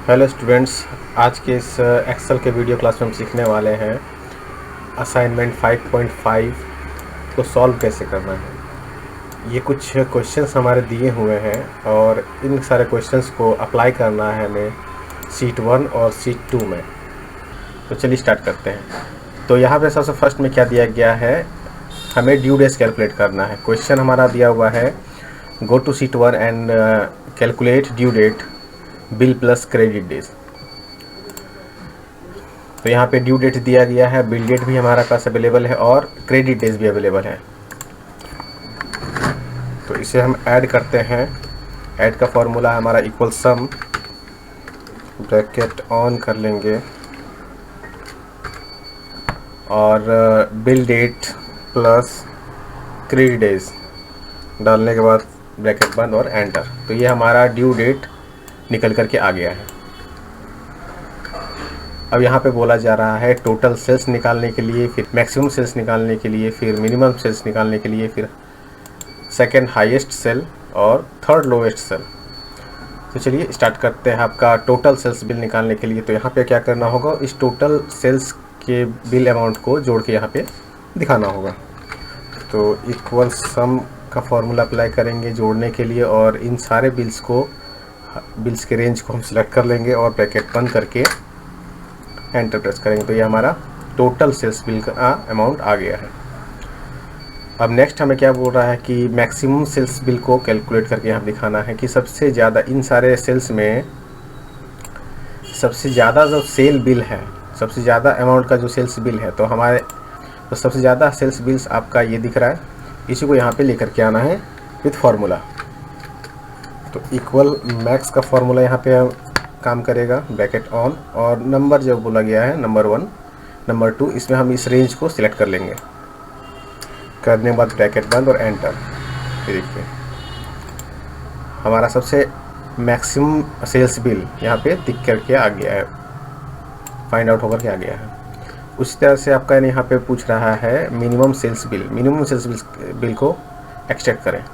Hello students, आज के इस एक्सेल के वीडियो क्लास में हम सीखने वाले हैं असाइनमेंट 5.5 को सॉल्व कैसे करना है। ये कुछ क्वेश्चंस हमारे दिए हुए हैं और इन सारे क्वेश्चंस को अप्लाई करना है हमें शीट 1 और शीट 2 में। तो चलिए स्टार्ट करते हैं। तो यहाँ पे सबसे फर्स्ट में क्या दिया गया है, हमें ड्यू डेज कैलकुलेट करना है। क्वेश्चन हमारा दिया हुआ है go to sheet 1 and calculate due date bill plus credit days. तो यहाँ पे ड्यू डेट दिया गया है, बिल डेट भी हमारा पास अवेलेबल है और क्रेडिट डेज भी अवेलेबल है। तो इसे हम ऐड करते हैं। ऐड का फॉर्मूला हमारा इक्वल सम, ब्रैकेट ऑन कर लेंगे और bill date plus credit days डालने के बाद ब्रैकेट बंद और एंटर। तो ये हमारा ड्यू डेट निकल करके आ गया है। अब यहाँ पे बोला जा रहा है टोटल सेल्स निकालने के लिए, फिर मैक्सिमम सेल्स निकालने के लिए, फिर मिनिमम सेल्स निकालने के लिए, फिर सेकंड हाईएस्ट सेल और थर्ड लोएस्ट सेल। तो चलिए स्टार्ट करते हैं आपका टोटल सेल्स बिल निकालने के लिए। तो यहाँ पे क्या करना होगा, इस टोटल सेल्स के बिल अमाउंट को जोड़ के यहाँ पे दिखाना होगा। तो इक्वल सम का फॉर्मूला अप्लाई करेंगे जोड़ने के लिए और इन सारे बिल्स के रेंज को हम सिलेक्ट कर लेंगे और ब्रैकेट बंद करके एंटर प्रेस करेंगे। तो ये हमारा टोटल सेल्स बिल का अमाउंट आ गया है। अब नेक्स्ट हमें क्या बोल रहा है कि मैक्सिमम सेल्स बिल को कैलकुलेट करके यहाँ दिखाना है कि सबसे ज़्यादा इन सारे सेल्स में सबसे ज़्यादा जो सेल बिल है, सबसे ज़्यादा अमाउंट का जो सेल्स बिल है, तो सबसे ज़्यादा सेल्स बिल्स आपका ये दिख रहा है, इसी को यहाँ पे लेकर के आना है विथ फार्मूला। तो इक्वल मैक्स का फॉर्मूला यहाँ पे काम करेगा, ब्रैकेट ऑन और नंबर जो बोला गया है नंबर 1 नंबर 2, इसमें हम इस रेंज को सिलेक्ट कर लेंगे। करने के बाद ब्रैकेट बंद और एंटर। देखिए हमारा सबसे मैक्सिमम सेल्स बिल यहाँ पे दिख करके आ गया है, फाइंड आउट होकर के आ गया है। उसी तरह से आपका यहाँ पे पूछ रहा है मिनिमम सेल्स बिल को एक्सट्रैक्ट करें।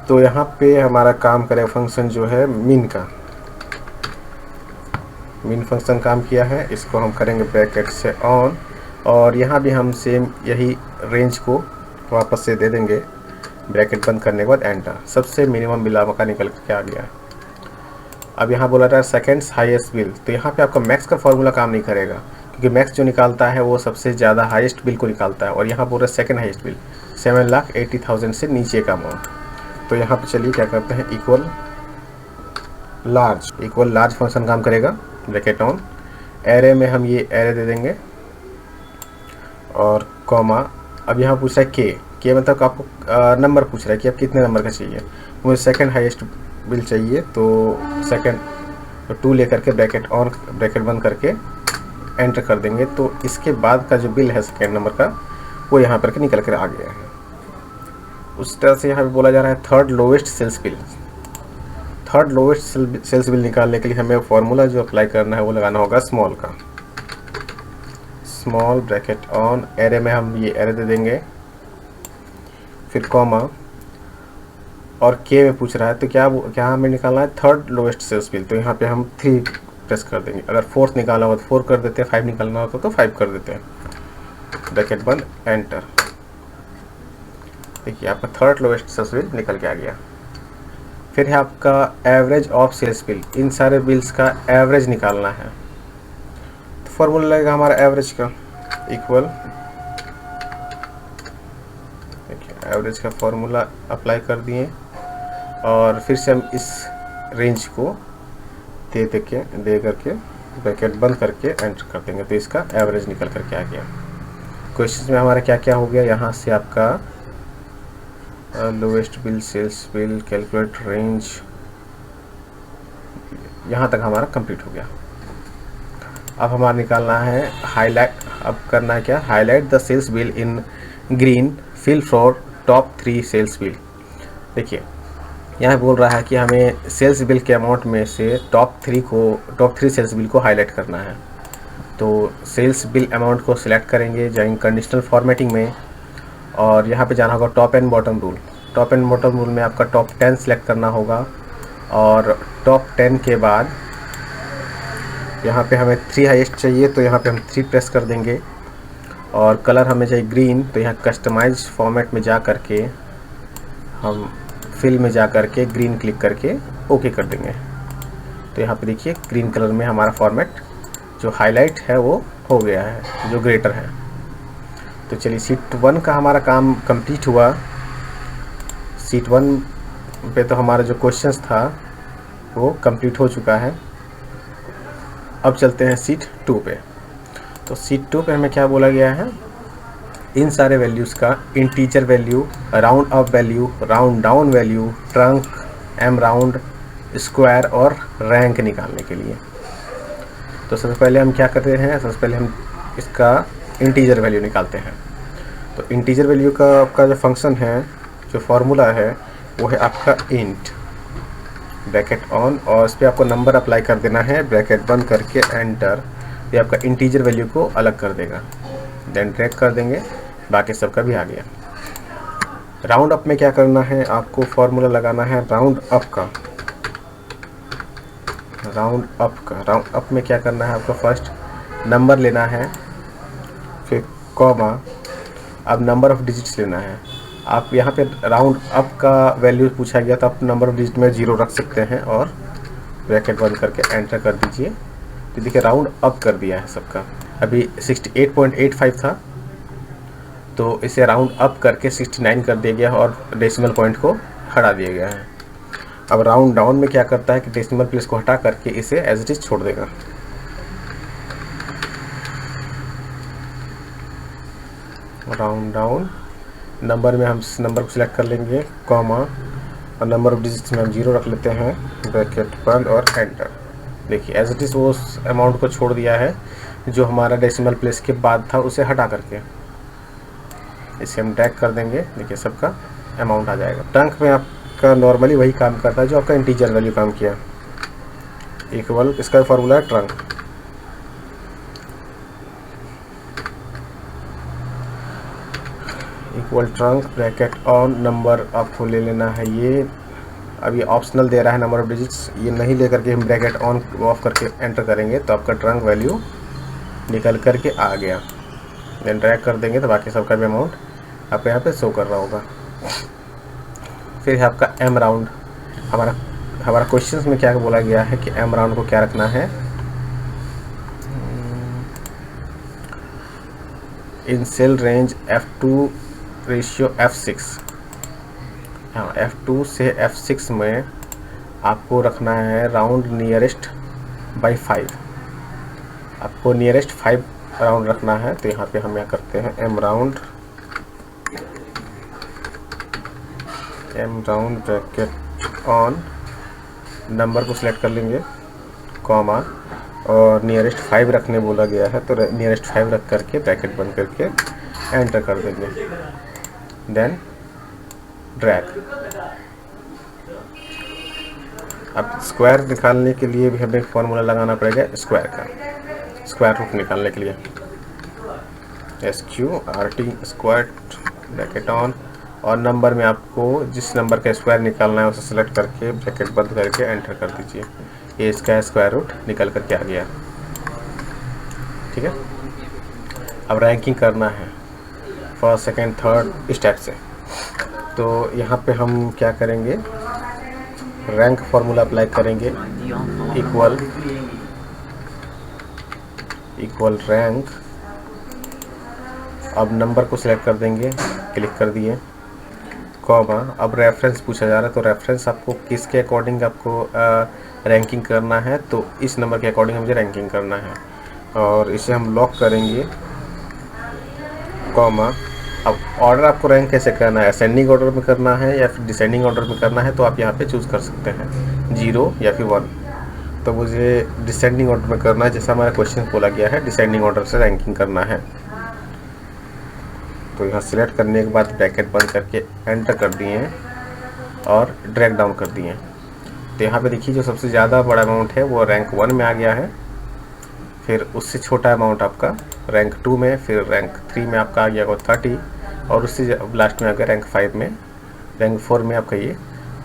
तो यहाँ पे हमारा काम करेगा फंक्शन जो है मिन फंक्शन काम किया है, इसको हम करेंगे ब्रैकेट से ऑन और यहाँ भी हम सेम यही रेंज को वापस से दे देंगे, ब्रैकेट बंद करने के बाद एंटर। सबसे मिनिमम बिल आपका निकल के आ गया है। अब यहाँ बोला था सेकंड्स हाईएस्ट बिल, तो यहाँ पे आपका मैक्स का फॉर्मूला काम नहीं करेगा क्योंकि मैक्स जो निकालता है वो सबसे ज़्यादा हाईएस्ट बिल को निकालता है और यहाँ बोल रहा है सेकेंड हाईएस्ट बिल 7,80,000 से नीचे का अमाउंट। तो यहाँ पे चलिए क्या करते हैं, इक्वल लार्ज फंक्शन काम करेगा, ब्रैकेट ऑन। एरे में हम ये एरे दे देंगे और कॉमा। अब यहाँ पूछ रहा है के मतलब आपको नंबर पूछ रहा है कि आप कितने नंबर का चाहिए। मुझे सेकंड हाईएस्ट बिल चाहिए, तो सेकंड 2 लेकर के ब्रैकेट ऑन ब्रैकेट बंद करके एंटर कर देंगे। तो इसके बाद का जो बिल है सेकंड नंबर का वो यहाँ पर के निकल कर आ गया है। उस तरह से यहाँ पे बोला जा रहा है थर्ड लोएस्ट सेल्स बिल निकालने के लिए हमें फॉर्मूला जो अप्लाई करना है वो लगाना होगा स्मॉल ब्रैकेट ऑन। एरे में हम ये एरे दे देंगे, फिर कॉमा और के में पूछ रहा है तो क्या हमें निकालना है थर्ड लोएस्ट सेल्स बिल। तो यहाँ पे हम 3 प्रेस कर देंगे। अगर फोर्थ निकालना हो तो 4 कर देते हैं, 5 निकालना होता तो 5 कर देते हैं, ब्रैकेट बंद एंटर। देखिए आपका थर्ड लोएस्ट सेल्स बिल निकल के आ गया। फिर है आपका एवरेज ऑफ सेल्स बिल, इन सारे बिल्स का एवरेज निकालना है। तो फॉर्मूला लगेगा हमारा एवरेज का, इक्वल देखिए एवरेज का फॉर्मूला अप्लाई कर दिए और फिर से हम इस रेंज को दे करके ब्रैकेट बंद करके एंटर कर देंगे। तो इसका एवरेज निकल करके आ गया। क्वेश्चन में हमारा क्या क्या हो गया, यहाँ से आपका lowest bill, sales bill, calculate range, यहाँ तक हमारा कंप्लीट हो गया। अब हमारा निकालना है हाईलाइट। अब करना है क्या, highlight the sales bill in green, fill for top 3 sales bill. देखिए यहाँ बोल रहा है कि हमें सेल्स बिल के अमाउंट में से टॉप 3 सेल्स बिल को हाईलाइट करना है। तो सेल्स बिल अमाउंट को सिलेक्ट करेंगे, जाएंगे कंडीशनल फॉर्मेटिंग में और यहाँ पे जाना होगा top and bottom rule. Top and bottom rule में आपका टॉप 10 सेलेक्ट करना होगा और टॉप 10 के बाद यहाँ पे हमें 3 हाईएस्ट चाहिए तो यहाँ पे हम 3 प्रेस कर देंगे। और कलर हमें चाहिए ग्रीन, तो यहाँ कस्टमाइज फॉर्मेट में जा करके हम फिल में जा करके ग्रीन क्लिक करके ओके कर देंगे। तो यहाँ पे देखिए ग्रीन कलर में हमारा फॉर्मेट जो हाईलाइट है वो हो गया है, जो ग्रेटर है। तो चलिए शीट 1 का हमारा काम कंप्लीट हुआ। शीट 1 पे तो हमारा जो क्वेश्चंस था वो कंप्लीट हो चुका है। अब चलते हैं शीट 2 पे। तो शीट 2 पे हमें क्या बोला गया है, इन सारे वैल्यूज़ का integer value, round up value, round down value, trunc, M round, square और रैंक निकालने के लिए। तो सबसे पहले हम क्या करते हैं, सबसे पहले हम इसका इंटीजर वैल्यू निकालते हैं। तो इंटीजर वैल्यू का आपका जो फंक्शन है, जो फॉर्मूला है वो है आपका इंट ब्रैकेट ऑन, और इस पर आपको नंबर अप्लाई कर देना है, ब्रैकेट बंद करके एंटर। ये आपका इंटीजर वैल्यू को अलग कर देगा। देन ड्रैग कर देंगे, बाकी सबका भी आ गया। राउंड अप में क्या करना है, आपको फॉर्मूला लगाना है राउंड अप का। राउंड अप में क्या करना है, आपको फर्स्ट नंबर लेना है, फिर कॉमा, अब नंबर ऑफ डिजिट्स लेना है। आप यहाँ पे राउंड अप का वैल्यू पूछा गया तो आप नंबर ऑफ डिजिट में 0 रख सकते हैं और ब्रैकेट बंद करके एंटर कर दीजिए। तो देखिए राउंड अप कर दिया है सबका। अभी 68.85 था तो इसे राउंड अप करके 69 कर दिया गया और डेसिमल पॉइंट को हटा दिया गया है। अब राउंड डाउन में क्या करता है कि डेसिमल प्लेस को हटा करके इसे एज इट इज छोड़ देगा। राउंड डाउन, नंबर में हम नंबर को सिलेक्ट कर लेंगे, कॉमा, और नंबर ऑफ डिजिट्स में हम 0 रख लेते हैं, ब्रैकेट बंद और एंटर। देखिए एज इट इज वो उस अमाउंट को छोड़ दिया है जो हमारा डेसिमल प्लेस के बाद था, उसे हटा करके इसे हम ड्रैग कर देंगे। देखिए सबका अमाउंट आ जाएगा। ट्रंक में आपका नॉर्मली वही काम करता है जो आपका इंटीजर वैल्यू काम किया, इक्वल, इसका फॉर्मूला है trunk. Equal trunk bracket on, number आपको ले लेना है ये, अभी ऑप्शनल दे रहा है नंबर ऑफ डिजिट्स, ये नहीं लेकर के हम ब्रैकेट ऑन ऑफ करके एंटर करेंगे तो आपका ट्रंक वैल्यू निकल करके आ गया। देन ड्रैग कर देंगे तो बाकी सबका भी अमाउंट आपको यहाँ पे शो कर रहा होगा। फिर है आपका एम राउंड। हमारा क्वेश्चंस में क्या बोला गया है कि एम राउंड को क्या रखना है, इन cell range F2 ratio F6। हाँ, F2 से F6 में आपको रखना है राउंड नियरेस्ट बाई 5। आपको नियरेस्ट 5 राउंड रखना है। तो यहाँ पे हम क्या करते हैं, M round bracket on, number को सिलेक्ट कर लेंगे, कॉमा, और नियरेस्ट 5 रखने बोला गया है तो नियरेस्ट 5 रख करके ब्रैकेट बंद करके एंटर कर देंगे। Then drag. अब स्क्वायर निकालने के लिए भी हमें फॉर्मूला लगाना पड़ेगा स्क्वायर का, स्क्वायर रूट निकालने के लिए SQRT स्क्वायर ब्रैकेट ऑन, और नंबर में आपको जिस नंबर का स्क्वायर निकालना है उसे सेलेक्ट करके ब्रैकेट बंद करके एंटर कर दीजिए। ये इसका स्क्वायर रूट निकल करके आ गया। ठीक है, अब रैंकिंग करना है फर्स्ट, सेकंड, थर्ड, इस टाइप से। तो यहाँ पे हम क्या करेंगे, रैंक फार्मूला अप्लाई करेंगे, इक्वल रैंक। अब नंबर को सिलेक्ट कर देंगे, क्लिक कर दिए, कॉमा, अब रेफरेंस पूछा जा रहा है तो रेफरेंस आपको किसके अकॉर्डिंग आपको रैंकिंग करना है, तो इस नंबर के अकॉर्डिंग मुझे रैंकिंग करना है और इसे हम लॉक करेंगे, कॉमा। अब ऑर्डर आपको रैंक कैसे करना है, असेंडिंग ऑर्डर में करना है या फिर डिसेंडिंग ऑर्डर में करना है, तो आप यहाँ पे चूज़ कर सकते हैं 0 या फिर 1। तो मुझे डिसेंडिंग ऑर्डर में करना है, जैसा हमारा क्वेश्चन बोला गया है डिसेंडिंग ऑर्डर से रैंकिंग करना है। तो यहाँ सिलेक्ट करने के बाद ब्रैकेट बंद करके एंटर कर दिए और ड्रैग डाउन कर दिए। तो यहाँ पे देखिए जो सबसे ज़्यादा बड़ा अमाउंट है वो रैंक 1 में आ गया है, फिर उससे छोटा अमाउंट आपका रैंक 2 में, फिर रैंक 3 में आपका आ गया वो 30, और उससे लास्ट में आ गया रैंक 5 में, रैंक 4 में आपका ये,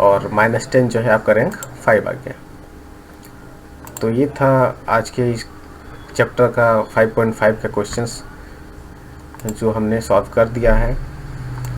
और -10 जो है आपका रैंक 5 आ गया। तो ये था आज के इस चैप्टर का 5.5 का क्वेश्चंस जो हमने सॉल्व कर दिया है।